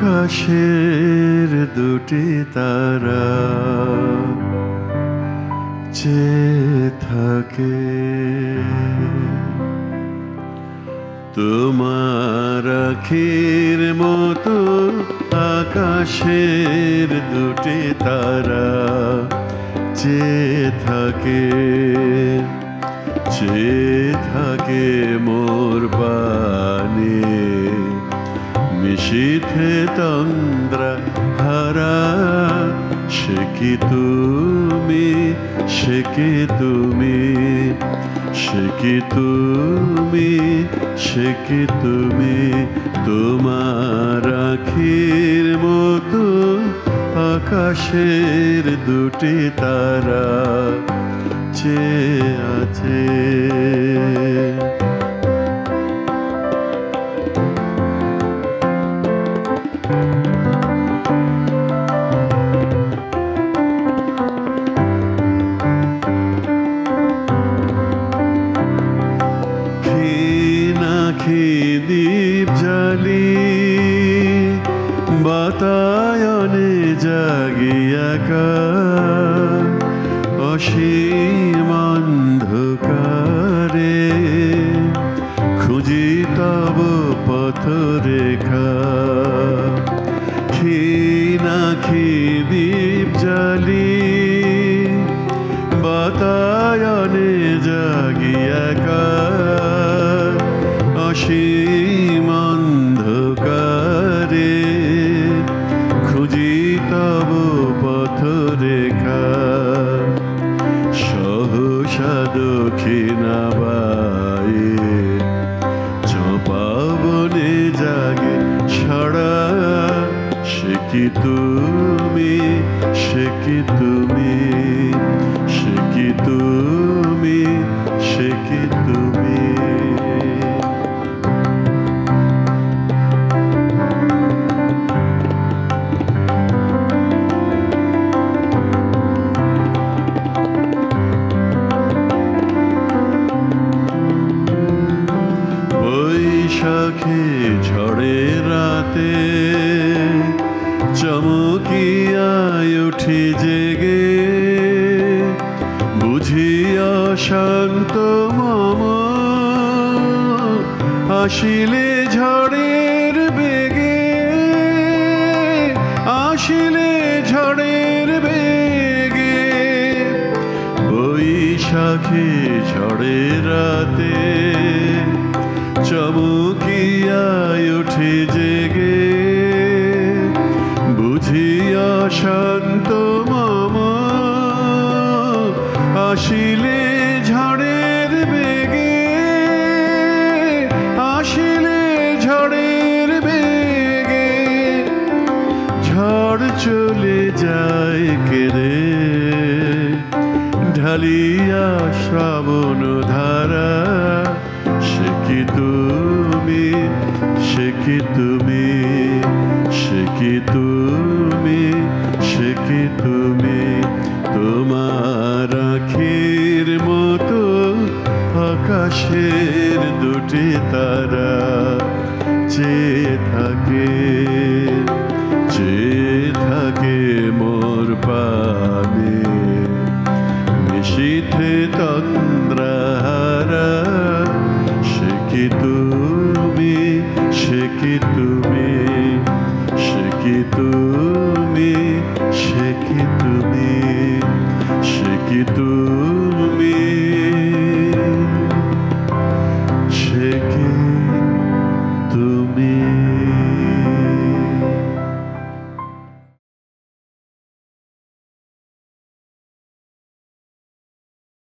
আকাশের দুটি তারা চেয়ে থাকে তোমার আখির মতো আকাশের দুটি তারা চেয়ে থাকে মোর পানে নিশীথে তন্দ্রা হারা সে কি তুমি সে কি তুমি সে কি তুমি সে কি তুমি তোমার আখির মতো আকাশের দুটি তারা চেয়ে আছে দীপ জ্বালি বাতায়নে জাগিয়াকা অসীম অন্ধকারে খুঁজি তব পথরেখা ক্ষীণাক্ষী দীপ জ্বালি বাতায়নে জাগিয়াকা অসীম অন্ধকারে খুঁজি তব পথরেখা সহসা দক্ষিণাবায়ে চপাবনে জাগে সারা সে কি তুমি সে কি তুমি সে কি তুমি সে কি তুমি বৈশাখী ঝড়ের রাতে চমকিয়ায় উঠি জেগে বুঝি অশান্ত মম আসিলে ঝড়ের বেগে আসিলে ঝড়ের বেগে বৈশাখী ঝড়ের রাতে চমকিয়ায় উঠি জেগে বুঝি অশান্ত মম আসিলে ঝড়ের বেগে আসিলে ঝড়ের বেগে ঝড় চলে যায় কেড়ে ঢালিয়া শ্রাবণ ধারা সে কি তুমি সে কি তুমি সে কি তুমি সে কি তুমি তোমার আখির মতো আকাশের দুটি তারা চেয়ে থাকে মোর পানে নিশীথে তন্দ্রাহারা সে কি তুমি সে কি তুমি সে কি তুমি সে কি তুমি সে কি তুমি